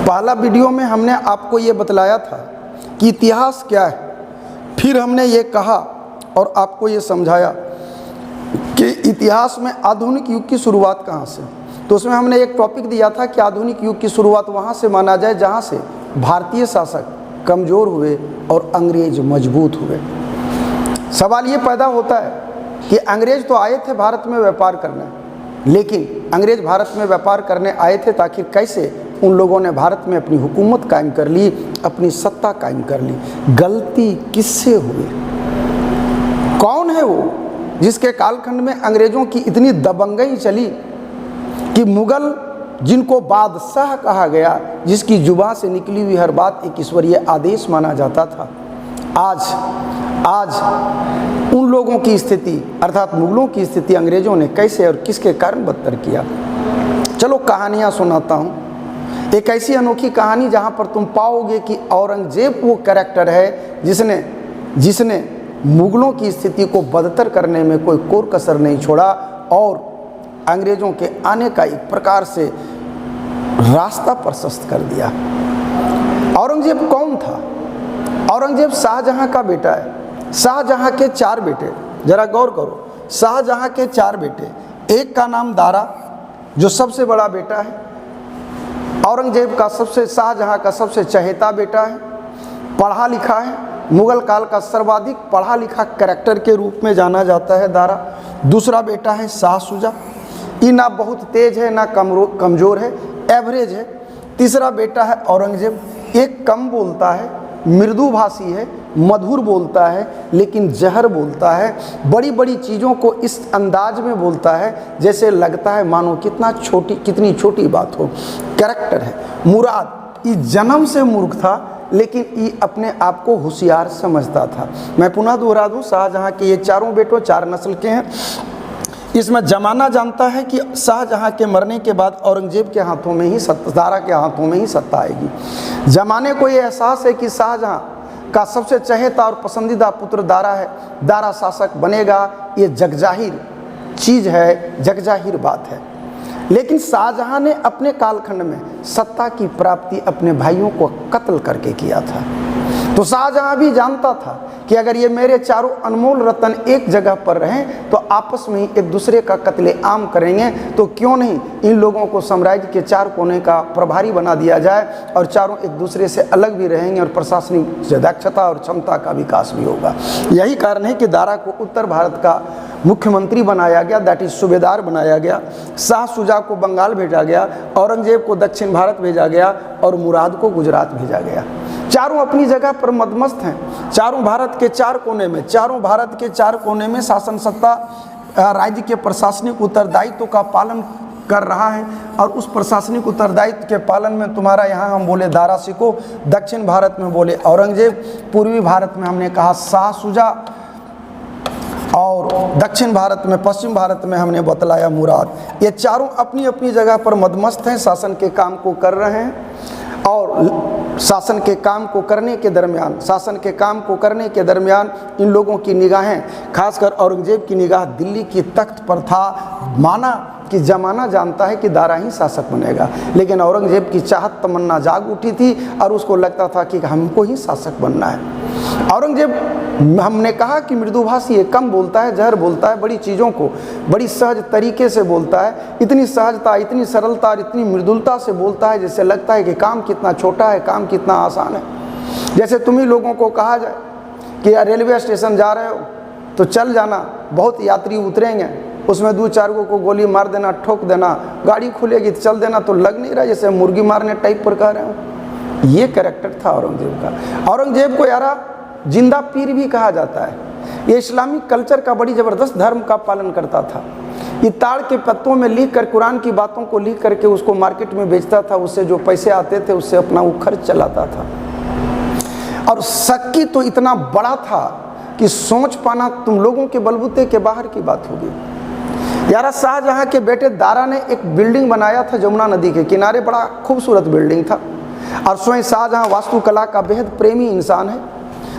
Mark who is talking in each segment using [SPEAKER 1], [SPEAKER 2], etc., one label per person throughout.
[SPEAKER 1] पहला वीडियो में हमने आपको ये बतलाया था कि इतिहास क्या है, फिर हमने ये कहा और आपको ये समझाया कि इतिहास में आधुनिक युग की शुरुआत कहाँ से। तो उसमें हमने एक टॉपिक दिया था कि आधुनिक युग की शुरुआत वहाँ से माना जाए जहाँ से भारतीय शासक कमज़ोर हुए और अंग्रेज मजबूत हुए। सवाल ये पैदा होता है कि अंग्रेज तो आए थे भारत में व्यापार करने, लेकिन अंग्रेज भारत में व्यापार करने आए थे ताकि कैसे उन लोगों ने भारत में अपनी हुकूमत कायम कर ली, अपनी सत्ता कायम कर ली। गलती किससे हुई? कौन है वो जिसके कालखंड में अंग्रेज़ों की इतनी दबंगई चली कि मुग़ल, जिनको बादशाह कहा गया, जिसकी जुबान से निकली हुई हर बात एक ईश्वरीय आदेश माना जाता था, आज उन लोगों की स्थिति अर्थात मुग़लों की स्थिति अंग्रेज़ों ने कैसे और किसके कारण बदतर किया। चलो कहानियाँ सुनाता हूँ। एक ऐसी अनोखी कहानी जहाँ पर तुम पाओगे कि औरंगजेब वो कैरेक्टर है जिसने मुग़लों की स्थिति को बदतर करने में कोई कोर कसर नहीं छोड़ा और अंग्रेज़ों के आने का एक प्रकार से रास्ता प्रशस्त कर दिया। औरंगजेब कौन था? औरंगजेब शाहजहां का बेटा है। शाहजहां के 4 बेटे, जरा गौर करो, शाहजहां के 4 बेटे, एक का नाम दारा जो सबसे बड़ा बेटा है, औरंगजेब का शाहजहां का सबसे चहेता बेटा है, पढ़ा लिखा है, मुग़ल काल का सर्वाधिक पढ़ा लिखा कैरेक्टर के रूप में जाना जाता है दारा। दूसरा बेटा है शाह शुजा, ये ना बहुत तेज है ना कमज़ोर है, एवरेज है। तीसरा बेटा है औरंगजेब, एक कम बोलता है, मृदुभाषी है, मधुर बोलता है लेकिन जहर बोलता है, बड़ी बड़ी चीज़ों को इस अंदाज में बोलता है जैसे लगता है मानो कितनी छोटी बात हो। कैरेक्टर है मुराद, ये जन्म से मूर्ख था लेकिन ये अपने आप को होशियार समझता था। मैं पुनः दोहरा दूँ, शाहजहां के ये चारों बेटों 4 नस्ल के हैं। इसमें ज़माना जानता है कि शाहजहां के मरने के बाद औरंगजेब के हाथों में ही दारा के हाथों में ही सत्ता आएगी। ज़माने को ये एहसास है कि शाहजहां का सबसे चहेता और पसंदीदा पुत्र दारा है, दारा शासक बनेगा, ये जगजाहिर चीज़ है, जगजाहिर बात है। लेकिन शाहजहां ने अपने कालखंड में सत्ता की प्राप्ति अपने भाइयों को कत्ल करके किया था। तो शाहजहां भी जानता था कि अगर ये मेरे चारों अनमोल रत्न एक जगह पर रहें तो आपस में ही एक दूसरे का कत्लेआम करेंगे, तो क्यों नहीं इन लोगों को साम्राज्य के 4 कोने का प्रभारी बना दिया जाए और चारों एक दूसरे से अलग भी रहेंगे और प्रशासनिक दक्षता और क्षमता का विकास भी होगा। यही कारण है कि दारा को उत्तर भारत का मुख्यमंत्री बनाया गया, दैट इज सूबेदार बनाया गया। शाह शुजा को बंगाल भेजा गया, औरंगजेब को दक्षिण भारत भेजा गया और मुराद को गुजरात भेजा गया। चारों अपनी जगह पर मदमस्त हैं। चारों भारत के 4 कोने में शासन सत्ता राज्य के प्रशासनिक उत्तरदायित्व का पालन कर रहा है और उस प्रशासनिक उत्तरदायित्व के पालन में तुम्हारा यहाँ हम बोले दारा सिको, दक्षिण भारत में बोले औरंगजेब, पूर्वी भारत में हमने कहा शाह शुजा और दक्षिण भारत में पश्चिम भारत में हमने बतलाया मुराद। ये चारों अपनी अपनी जगह पर मदमस्त हैं, शासन के काम को कर रहे हैं और शासन के काम को करने के दरमियान इन लोगों की निगाहें, खासकर औरंगजेब की निगाह दिल्ली की तख्त पर था। माना कि ज़माना जानता है कि दारा ही शासक बनेगा, लेकिन औरंगजेब की चाहत तमन्ना जाग उठी थी और उसको लगता था कि हमको ही शासक बनना है। औरंगजेब, हमने कहा कि मृदुभाषी है, कम बोलता है, जहर बोलता है, बड़ी चीज़ों को बड़ी सहज तरीके से बोलता है, इतनी सहजता, इतनी सरलता और इतनी मृदुलता से बोलता है जैसे लगता है कि काम कितना छोटा है, काम कितना आसान है। जैसे तुम ही लोगों को कहा जाए कि रेलवे स्टेशन जा रहे हो तो चल जाना, बहुत यात्री उतरेंगे, उसमें 2-4 को गोली मार देना, ठोक देना, गाड़ी खुलेगी तो चल देना, तो लग नहीं रहा जैसे मुर्गी मारने टाइप पर कह रहे हो। ये कैरेक्टर था औरंगजेब का। औरंगजेब को यारा जिंदा पीर भी कहा जाता है। ये इस्लामिक कल्चर का बड़ी ज़बरदस्त धर्म का पालन करता था। ये ताड़ के पत्तों में लिख कर, कुरान की बातों को लिख करके उसको मार्केट में बेचता था, उससे जो पैसे आते थे उससे अपना वो खर्च चलाता था। और शक्की तो इतना बड़ा था कि सोच पाना तुम लोगों के बलबूते के बाहर की बात होगी। यारा शाहजहां के बेटे दारा ने एक बिल्डिंग बनाया था जमुना नदी के किनारे, बड़ा खूबसूरत बिल्डिंग था और स्वयं शाहजहां वास्तुकला का बेहद प्रेमी इंसान है।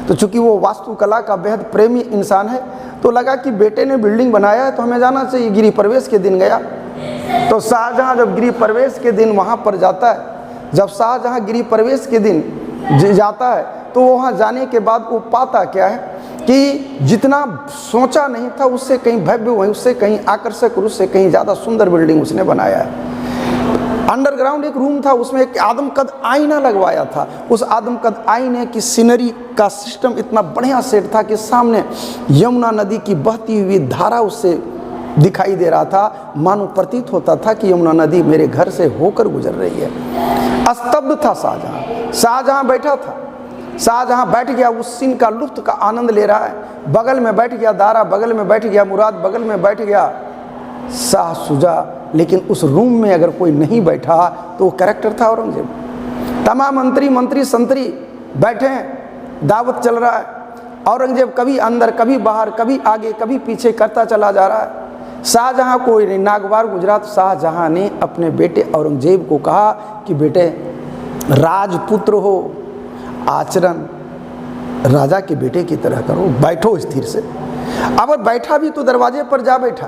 [SPEAKER 1] तो चूंकि वो वास्तुकला का बेहद प्रेमी इंसान है तो लगा कि बेटे ने बिल्डिंग बनाया है तो हमें जाना चाहिए। गृह प्रवेश के दिन गया तो शाहजहां जब गृह प्रवेश के दिन वहाँ पर जाता है जब शाहजहां गिरी प्रवेश के दिन जाता है तो वहाँ जाने के बाद वो पाता क्या है कि जितना सोचा नहीं था उससे कहीं भव्य, वहीं उससे कहीं आकर्षक और उससे कहीं ज़्यादा सुंदर बिल्डिंग उसने बनाया है। अंडरग्राउंड एक रूम था, उसमें एक आदमकद आईना लगवाया था। उस आदमकद आईने की सीनरी का सिस्टम इतना बढ़िया सेट था कि सामने यमुना नदी की बहती हुई धारा उससे दिखाई दे रहा था। मानो प्रतीत होता था कि यमुना नदी मेरे घर से होकर गुजर रही है। स्तब्ध था शाहजहां। शाहजहां बैठा था, शाहजहां बैठ गया, उस सीन का लुत्फ का आनंद ले रहा है। बगल में बैठ गया दारा, बगल में बैठ गया मुराद, बगल में बैठ गया शाह शुजा। लेकिन उस रूम में अगर कोई नहीं बैठा तो वो कैरेक्टर था औरंगजेब। तमाम मंत्री संतरी बैठे हैं, दावत चल रहा है। औरंगजेब कभी अंदर, कभी बाहर, कभी आगे, कभी पीछे करता चला जा रहा है। शाहजहां को नागवार गुजरा तो शाहजहां ने अपने बेटे औरंगजेब को कहा कि बेटे राजपुत्र हो, आचरण राजा के बेटे की तरह करो, बैठो स्थिर से। अब बैठा भी तो दरवाजे पर जा बैठा।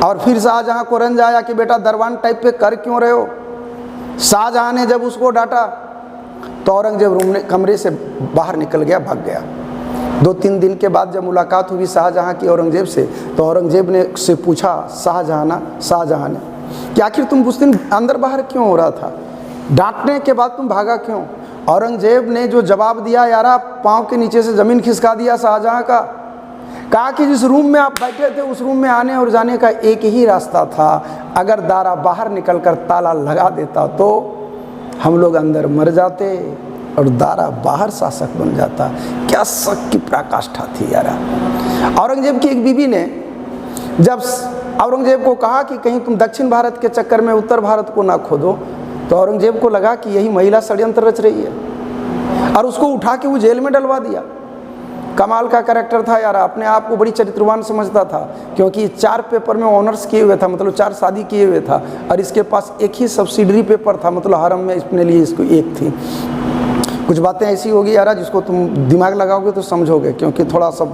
[SPEAKER 1] और फिर शाहजहां को रंज आया कि बेटा दरवान टाइप पे कर क्यों रहे हो। शाहजहां ने जब उसको डांटा तो औरंगजेब रूम ने कमरे से बाहर निकल गया, भाग गया। 2-3 दिन के बाद जब मुलाकात हुई शाहजहां की औरंगजेब से तो औरंगजेब ने से पूछा शाहजहां ने कि आखिर तुम उस दिन अंदर बाहर क्यों हो रहा था, डांटने के बाद तुम भागा क्यों। औरंगजेब ने जो जवाब दिया, यारा पाँव के नीचे से ज़मीन खिसका दिया शाहजहां का। कहा कि जिस रूम में आप बैठे थे उस रूम में आने और जाने का एक ही रास्ता था। अगर दारा बाहर निकलकर ताला लगा देता तो हम लोग अंदर मर जाते और दारा बाहर शासक बन जाता। क्या शक की पराकाष्ठा थी यारा। औरंगजेब की एक बीवी ने जब औरंगजेब को कहा कि कहीं तुम दक्षिण भारत के चक्कर में उत्तर भारत को ना खोदो, तो औरंगजेब को लगा कि यही महिला षड्यंत्र रच रही है और उसको उठा के वो जेल में डलवा दिया। कमाल का कैरेक्टर था यार, अपने आप को बड़ी चरित्रवान समझता था क्योंकि 4 पेपर में ऑनर्स किए हुए था, मतलब 4 शादी किए हुए था और इसके पास एक ही सब्सिडरी पेपर था, मतलब हरम में अपने लिए इसको एक थी। कुछ बातें ऐसी होगी यार जिसको तुम दिमाग लगाओगे तो समझोगे, क्योंकि थोड़ा सा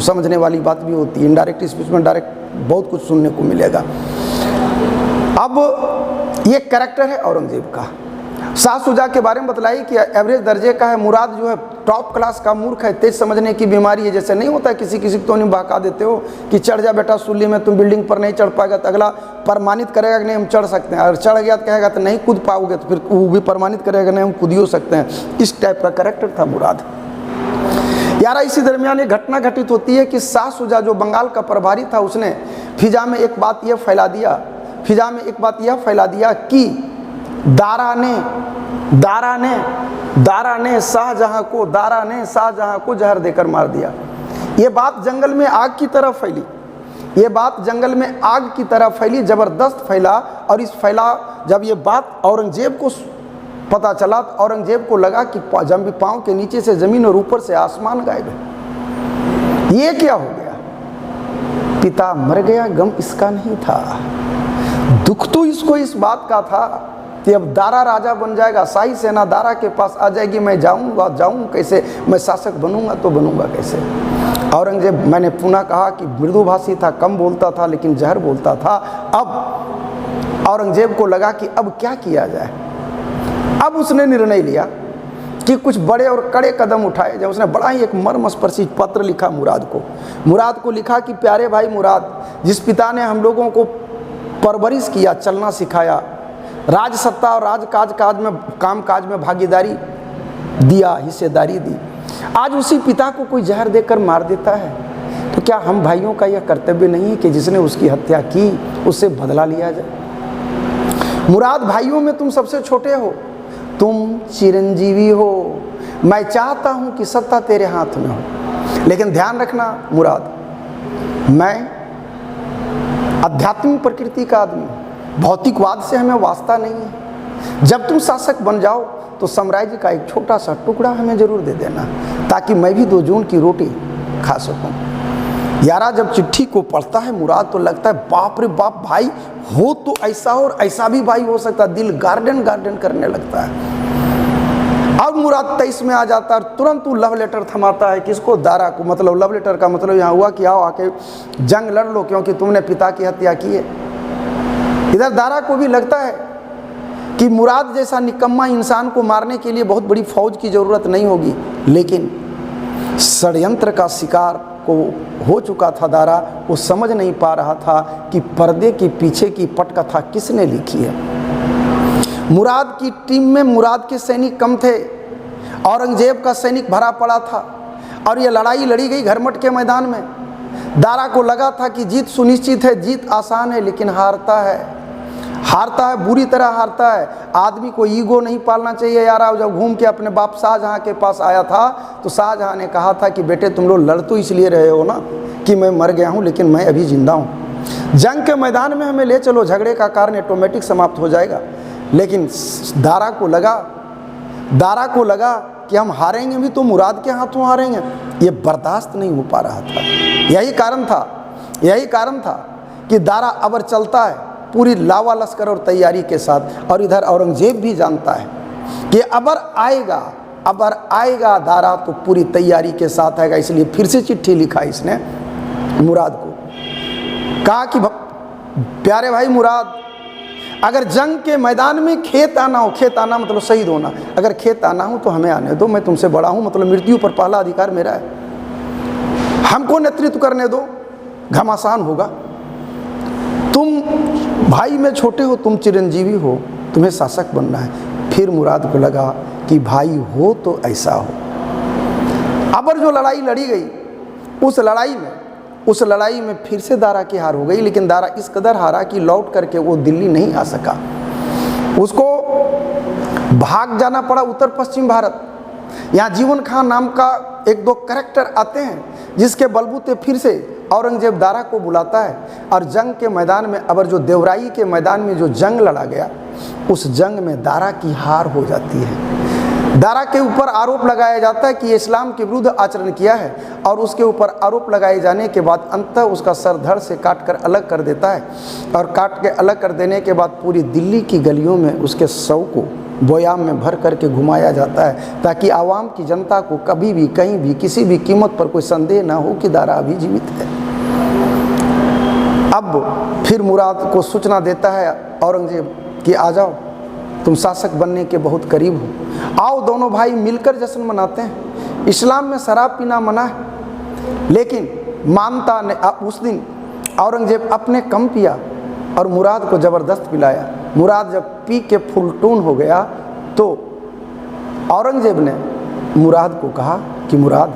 [SPEAKER 1] समझने वाली बात भी होती है। इनडायरेक्ट स्पीच में डायरेक्ट बहुत कुछ सुनने को मिलेगा। अब ये कैरेक्टर है औरंगजेब का। शाह शुजा के बारे में बतलाई कि एवरेज दर्जे का है। मुराद जो है टॉप क्लास का मूर्ख है, तेज समझने की बीमारी है। जैसे नहीं होता किसी किसी को तो नहीं बहका देते हो कि चढ़ जा बेटा सूली में, तुम बिल्डिंग पर नहीं चढ़ पाएगा तो अगला प्रमाणित करेगा कि नहीं हम चढ़ सकते हैं, और चढ़ गया तो कहेगा तो नहीं कूद पाओगे तो फिर वो भी प्रमाणित करेगा नहीं हम कूद हो सकते हैं। इस टाइप का कैरेक्टर था मुराद यारा। इसी दरमियान एक घटना घटित होती है कि शाह शुजा जो बंगाल का प्रभारी था उसने फिजा में एक बात यह फैला दिया कि दारा ने शाहजहां को जहर देकर मार दिया। ये बात जंगल में आग की तरह फैली, जबरदस्त फैला। और जब ये बात औरंगजेब को पता चला तो औरंगजेब को लगा कि जब भी पाँव के नीचे से जमीन और ऊपर से आसमान गायब है। ये क्या हो गया, पिता मर गया, गम इसका नहीं था, दुख तो इसको इस बात का था कि अब दारा राजा बन जाएगा, शाही सेना दारा के पास आ जाएगी, मैं जाऊँ कैसे, मैं शासक बनूंगा तो बनूंगा कैसे। औरंगजेब, मैंने पुनः कहा कि मृदुभाषी था, कम बोलता था लेकिन जहर बोलता था। अब औरंगजेब को लगा कि अब क्या किया जाए। अब उसने निर्णय लिया कि कुछ बड़े और कड़े कदम उठाए। जब उसने बड़ा ही एक मर्मस्पर्शी पत्र लिखा मुराद को लिखा कि प्यारे भाई मुराद, जिस पिता ने हम लोगों को परवरिश किया, चलना सिखाया, राज सत्ता और काम काज में भागीदारी दिया, हिस्सेदारी दी, आज उसी पिता को कोई जहर देकर मार देता है, तो क्या हम भाइयों का यह कर्तव्य नहीं है कि जिसने उसकी हत्या की उससे बदला लिया जाए। मुराद, भाइयों में तुम सबसे छोटे हो, तुम चिरंजीवी हो, मैं चाहता हूं कि सत्ता तेरे हाथ में हो, लेकिन ध्यान रखना मुराद, मैं आध्यात्मिक प्रकृति का आदमी, भौतिकवाद से हमें वास्ता नहीं है। जब तुम शासक बन जाओ तो साम्राज्य का एक छोटा सा टुकड़ा हमें जरूर दे देना, ताकि मैं भी 2 जून की रोटी खा सकूं। यारा, जब चिट्ठी को पढ़ता है मुराद तो लगता है बाप रे बाप, भाई हो तो ऐसा और ऐसा भी भाई हो सकता है, दिल गार्डन करने लगता है। अब मुराद 23 में आ जाता है और तुरंत वो लव लेटर थमाता है, किसको, दारा को। मतलब लव लेटर का मतलब यहाँ हुआ कि आओ आके जंग लड़ लो, क्योंकि तुमने पिता की हत्या की है। इधर दारा को भी लगता है कि मुराद जैसा निकम्मा इंसान को मारने के लिए बहुत बड़ी फौज की ज़रूरत नहीं होगी, लेकिन षड्यंत्र का शिकार को हो चुका था दारा। वो समझ नहीं पा रहा था कि पर्दे के पीछे की पटकथा किसने लिखी है। मुराद की टीम में मुराद के सैनिक कम थे, औरंगजेब का सैनिक भरा पड़ा था और ये लड़ाई लड़ी गई घरमट के मैदान में। दारा को लगा था कि जीत सुनिश्चित है, जीत आसान है, लेकिन हारता है बुरी तरह हारता है। आदमी को ईगो नहीं पालना चाहिए यार। जब घूम के अपने बाप शाहजहां के पास आया था तो शाहजहां ने कहा था कि बेटे तुम लोग लड़ तो इसलिए रहे हो ना कि मैं मर गया हूं, लेकिन मैं अभी जिंदा हूं। जंग के मैदान में हमें ले चलो, झगड़े का कारण ऑटोमेटिक समाप्त हो जाएगा। लेकिन दारा को लगा कि हम हारेंगे भी तो मुराद के हाथों हारेंगे, ये बर्दाश्त नहीं हो पा रहा था। यही कारण था कि दारा अबर चलता है पूरी लावा लश्कर और तैयारी के साथ, और इधर औरंगजेब भी जानता है कि अबर आएगा दारा तो पूरी तैयारी के साथ आएगा। इसलिए फिर से चिट्ठी लिखा इसने मुराद को, कहा कि प्यारे भाई मुराद, अगर जंग के मैदान में खेत आना मतलब शहीद होना, अगर खेत आना हो तो हमें आने दो, मैं तुमसे बड़ा हूं, मतलब मृत्यु पर पहला अधिकार मेरा है। हमको नेतृत्व करने दो, घमासान होगा। तुम भाई में छोटे हो, तुम चिरंजीवी हो, तुम्हें शासक बनना है। फिर मुराद को लगा कि भाई हो तो ऐसा हो। अबर जो लड़ाई लड़ी गई उस लड़ाई में फिर से दारा की हार हो गई, लेकिन दारा इस कदर हारा कि लौट करके वो दिल्ली नहीं आ सका। उसको भाग जाना पड़ा उत्तर पश्चिम भारत। यहाँ जीवन खां नाम का एक दो कैरेक्टर आते हैं जिसके बलबूते फिर से औरंगजेब दारा को बुलाता है, और जंग के मैदान में अबर जो देवराई के मैदान में जो जंग लड़ा गया, उस जंग में दारा की हार हो जाती है। दारा के ऊपर आरोप लगाया जाता है कि ये इस्लाम के विरुद्ध आचरण किया है, और उसके ऊपर आरोप लगाए जाने के बाद अंततः उसका सर धड़ से काट कर अलग कर देता है, और काट के अलग कर देने के बाद पूरी दिल्ली की गलियों में उसके शव को बोयाम में भर करके घुमाया जाता है, ताकि आवाम की जनता को कभी भी कहीं भी किसी भी कीमत पर कोई संदेह ना हो कि दारा अभी जीवित है। अब फिर मुराद को सूचना देता है औरंगजेब कि आ जाओ, तुम शासक बनने के बहुत करीब हो, आओ दोनों भाई मिलकर जश्न मनाते हैं। इस्लाम में शराब पीना मना है, लेकिन मानता ने उस दिन औरंगजेब अपने कम पिया और मुराद को ज़बरदस्त पिलाया। मुराद जब पी के फुलटून हो गया तो औरंगजेब ने मुराद को कहा कि मुराद,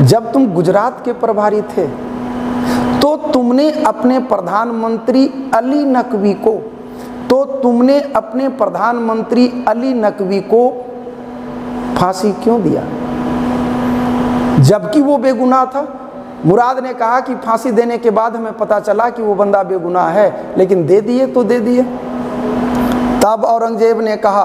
[SPEAKER 1] जब तुम गुजरात के प्रभारी थे तो तुमने अपने प्रधानमंत्री अली नकवी को फांसी क्यों दिया, जबकि वो बेगुनाह था। मुराद ने कहा कि फांसी देने के बाद हमें पता चला कि वो बंदा बेगुनाह है, लेकिन दे दिए तो दे दिए। तब औरंगजेब ने कहा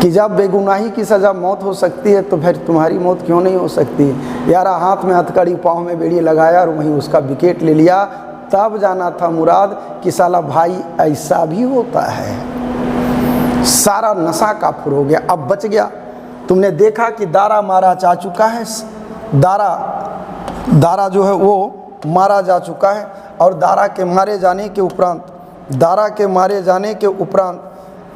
[SPEAKER 1] कि जब बेगुनाही की सज़ा मौत हो सकती है तो फिर तुम्हारी मौत क्यों नहीं हो सकती। यारा हाथ में हथकड़ी, पाँव में बेड़ी लगाया और वहीं उसका विकेट ले लिया। तब जाना था मुराद कि साला भाई ऐसा भी होता है। सारा नशा काफुर हो गया, अब बच गया। तुमने देखा कि दारा मारा जा चुका है, दारा जो है वो मारा जा चुका है, और दारा के मारे जाने के उपरांत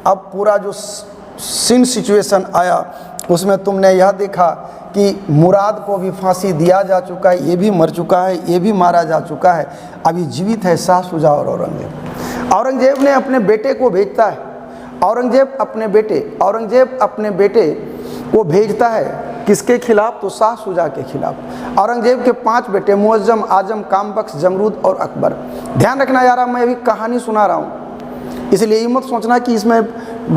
[SPEAKER 1] अब पूरा जो सीन सिचुएशन आया उसमें तुमने यह देखा कि मुराद को भी फांसी दिया जा चुका है, ये भी मर चुका है, ये भी मारा जा चुका है। अभी जीवित है शाह शुजा और औरंगजेब। औरंगजेब ने अपने बेटे को भेजता है, औरंगजेब अपने बेटे को भेजता है किसके खिलाफ, तो शाह शुजा के खिलाफ। औरंगजेब के 5 बेटे मुअज्जम, आजम, कामबख्श, जमरूद और अकबर। ध्यान रखना यार, मैं अभी कहानी सुना रहा हूँ, इसलिए ये मत सोचना कि इसमें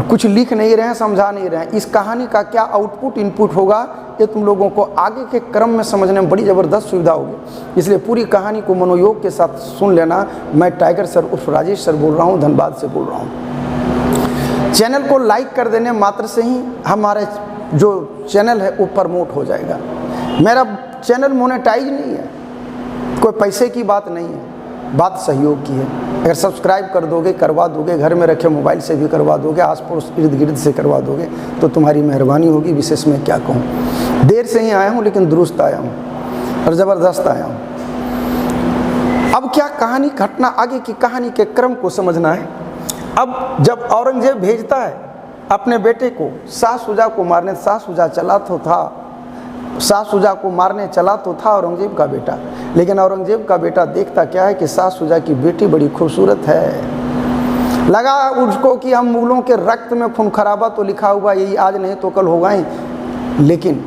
[SPEAKER 1] कुछ लिख नहीं रहे हैं, समझा नहीं रहे हैं। इस कहानी का क्या आउटपुट इनपुट होगा ये तुम लोगों को आगे के क्रम में समझने में बड़ी ज़बरदस्त सुविधा होगी। इसलिए पूरी कहानी को मनोयोग के साथ सुन लेना। मैं टाइगर सर उर्फ राजेश सर बोल रहा हूँ, धनबाद से बोल रहा हूँ। चैनल को लाइक कर देने मात्र से ही हमारे जो चैनल है वो प्रमोट हो जाएगा। मेरा चैनल मोनेटाइज नहीं है, कोई पैसे की बात नहीं है, बात सहयोग की है। अगर सब्सक्राइब कर दोगे, करवा दोगे, घर में रखे मोबाइल से भी करवा दोगे, आस पड़ोस इर्द गिर्द से करवा दोगे तो तुम्हारी मेहरबानी होगी। विशेष में क्या कहूँ, देर से ही आया हूँ लेकिन दुरुस्त आया हूँ और ज़बरदस्त आया हूँ। अब क्या कहानी घटना, आगे की कहानी के क्रम को समझना है। अब जब औरंगजेब भेजता है अपने बेटे को शाह शुजा को मारने, शाह शुजा को मारने चला तो था औरंगजेब का बेटा, लेकिन औरंगजेब का बेटा देखता क्या है कि शाह शुजा की बेटी बड़ी खूबसूरत है। लगा उसको कि हम मुगलों के रक्त में खून खराबा तो लिखा हुआ, यही आज नहीं तो कल होगा ही, लेकिन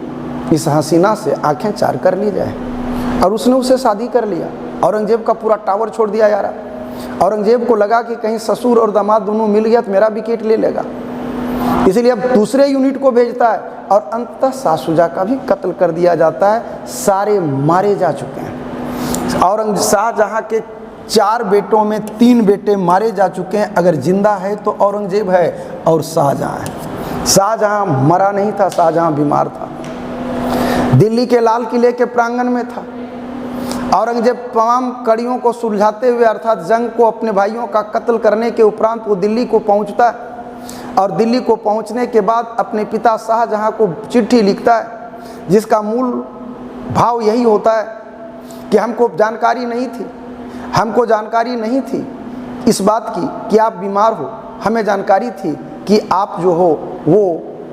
[SPEAKER 1] इस हसीना से आंखें चार कर ली जाए, और उसने उसे शादी कर लिया। औरंगजेब का पूरा टावर छोड़ दिया यार। औरंगजेब को लगा कि कहीं ससुर और दामाद दोनों मिल गया तो मेरा विकेट ले लेगा, इसलिए अब दूसरे यूनिट को भेजता है और अंततः शाह शुजा का भी कत्ल कर दिया जाता है। सारे मारे जा चुके हैं। शाहजहां के 4 बेटों में 3 बेटे मारे जा चुके हैं। अगर जिंदा है तो औरंगजेब है और शाहजहां है। शाहजहां मरा नहीं था, शाहजहां बीमार था, दिल्ली के लाल किले के प्रांगण में था। औरंगजेब तमाम कड़ियों को सुलझाते हुए अर्थात जंग को अपने भाइयों का कत्ल करने के उपरांत वो दिल्ली को पहुंचता है, और दिल्ली को पहुंचने के बाद अपने पिता शाहजहां को चिट्ठी लिखता है, जिसका मूल भाव यही होता है कि हमको जानकारी नहीं थी इस बात की कि आप बीमार हो। हमें जानकारी थी कि आप जो हो वो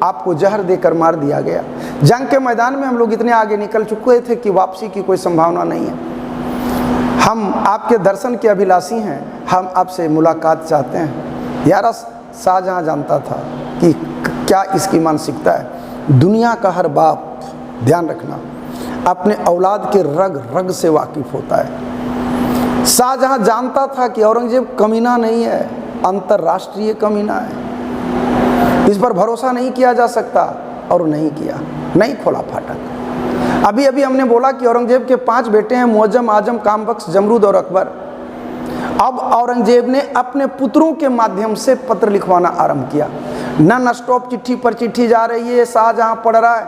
[SPEAKER 1] आपको जहर देकर मार दिया गया। जंग के मैदान में हम लोग इतने आगे निकल चुके थे कि वापसी की कोई संभावना नहीं है। हम आपके दर्शन के अभिलाषी हैं, हम आपसे मुलाकात चाहते हैं। यार शाहजहां जानता था कि क्या इसकी मानसिकता है। दुनिया का हर बाप, ध्यान रखना, अपने औलाद के रग रग से वाकिफ होता है। शाहजहां जानता था कि औरंगजेब कमीना नहीं है, अंतर्राष्ट्रीय कमीना है, इस पर भरोसा नहीं किया जा सकता, और नहीं किया, नहीं खोला फाटक। अभी अभी हमने बोला कि औरंगजेब के 5 बेटे हैं, मुअज्जम, आजम, कामबख्श, जमरूद और अकबर। अब औरंगजेब ने अपने पुत्रों के माध्यम से पत्र लिखवाना आरंभ किया। नॉन स्टॉप चिट्ठी पर चिट्ठी जा रही है, शाहजहां पढ़ रहा है।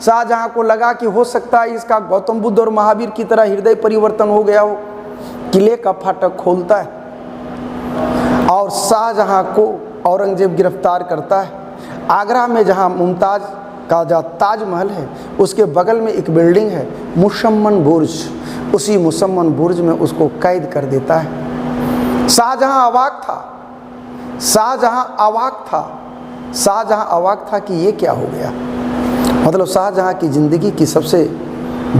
[SPEAKER 1] शाहजहां को लगा कि हो सकता है इसका गौतम बुद्ध और महावीर की तरह हृदय परिवर्तन हो गया हो। किले का फाटक खोलता है और शाहजहां को औरंगजेब गिरफ्तार करता है। आगरा में जहां मुमताज़ का जहाँ ताजमहल है उसके बगल में एक बिल्डिंग है मुसम्मन बुर्ज, उसी मुसम्मन बुर्ज में उसको कैद कर देता है। शाहजहां अवाक था कि ये क्या हो गया। मतलब शाहजहां की ज़िंदगी की सबसे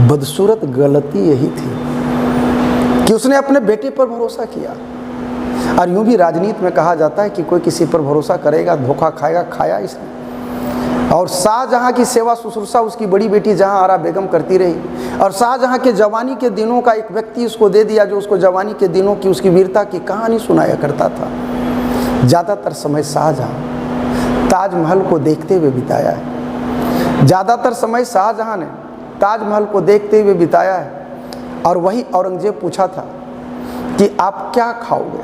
[SPEAKER 1] बदसूरत गलती यही थी कि उसने अपने बेटे पर भरोसा किया। और यूं भी राजनीति में कहा जाता है कि कोई किसी पर भरोसा करेगा धोखा खाएगा, खाया इसने। और शाहजहां की सेवा शुश्रूषा उसकी बड़ी बेटी जहां आरा बेगम करती रही, और शाहजहां के जवानी के दिनों का एक व्यक्ति उसको दे दिया जो उसको जवानी के दिनों की उसकी वीरता की कहानी सुनाया करता था। ज़्यादातर समय शाहजहां ताजमहल को देखते हुए बिताया है, ज़्यादातर समय शाहजहां ने ताजमहल को देखते हुए बिताया है। और वही औरंगजेब पूछा था कि आप क्या खाओगे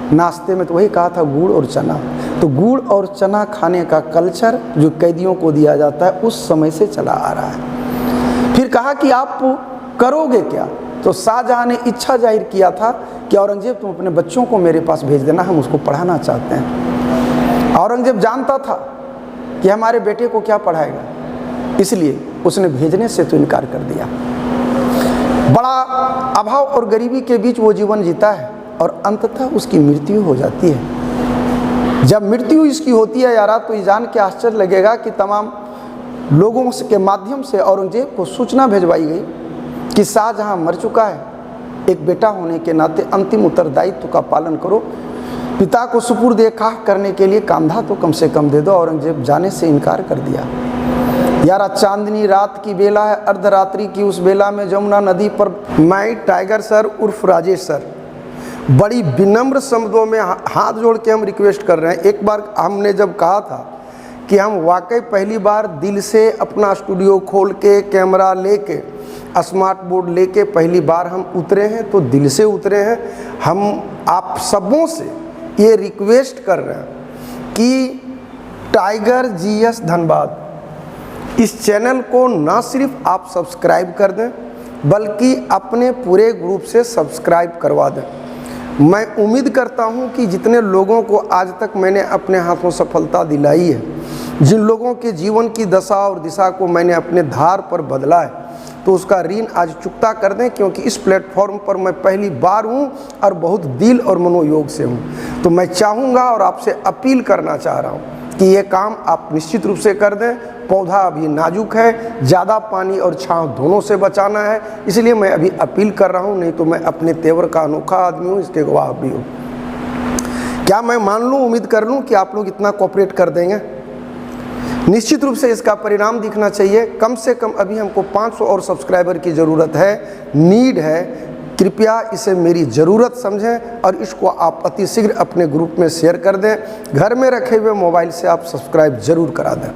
[SPEAKER 1] नाश्ते में, तो वही कहा था गुड़ और चना। तो गुड़ और चना खाने का कल्चर जो कैदियों को दिया जाता है उस समय से चला आ रहा है। फिर कहा कि आप करोगे क्या, तो शाहजहां ने इच्छा जाहिर किया था कि औरंगजेब तुम अपने बच्चों को मेरे पास भेज देना, हम उसको पढ़ाना चाहते हैं। औरंगजेब जानता था कि हमारे बेटे को क्या पढ़ाएगा, इसलिए उसने भेजने से तो इनकार कर दिया। बड़ा अभाव और गरीबी के बीच वो जीवन जीता है और अंततः उसकी मृत्यु हो जाती है। जब मृत्यु इसकी होती है यारा, तो ये जान के आश्चर्य लगेगा कि तमाम लोगों के माध्यम से औरंगजेब को सूचना भिजवाई गई कि शाहजहां मर चुका है, एक बेटा होने के नाते अंतिम उत्तरदायित्व का पालन करो, पिता को सुपुर्द खाह करने के लिए कांधा तो कम से कम दे दो। औरंगजेब जाने से इनकार कर दिया। यारा चांदनी रात की बेला है, अर्धरात्रि की उस बेला में जमुना नदी पर मैं टाइगर सर उर्फ राजेश सर बड़ी विनम्र शब्दों में हाथ जोड़ के हम रिक्वेस्ट कर रहे हैं। एक बार हमने जब कहा था कि हम वाकई पहली बार दिल से अपना स्टूडियो खोल के कैमरा लेके स्मार्ट बोर्ड लेके पहली बार हम उतरे हैं, तो दिल से उतरे हैं। हम आप सबों से ये रिक्वेस्ट कर रहे हैं कि टाइगर जीएस धनबाद इस चैनल को ना सिर्फ आप सब्सक्राइब कर दें बल्कि अपने पूरे ग्रुप से सब्सक्राइब करवा दें। मैं उम्मीद करता हूं कि जितने लोगों को आज तक मैंने अपने हाथों सफलता दिलाई है, जिन लोगों के जीवन की दशा और दिशा को मैंने अपने धार पर बदला है, तो उसका ऋण आज चुकता कर दें, क्योंकि इस प्लेटफॉर्म पर मैं पहली बार हूँ और बहुत दिल और मनोयोग से हूँ। तो मैं चाहूँगा और आपसे अपील करना चाह रहा हूँ कि ये काम आप निश्चित रूप से कर दें। पौधा अभी नाजुक है, ज़्यादा पानी और छांव दोनों से बचाना है, इसलिए मैं अभी अपील कर रहा हूँ, नहीं तो मैं अपने तेवर का अनोखा आदमी हूँ, इसके गवाह भी हूँ। क्या मैं मान लूँ, उम्मीद कर लूँ कि आप लोग इतना कोऑपरेट कर देंगे? निश्चित रूप से इसका परिणाम दिखना चाहिए। कम से कम अभी हमको 500 और सब्सक्राइबर की ज़रूरत है, नीड है। कृपया इसे मेरी ज़रूरत समझें और इसको आप अतिशीघ्र अपने ग्रुप में शेयर कर दें। घर में रखे हुए मोबाइल से आप सब्सक्राइब ज़रूर करा दें।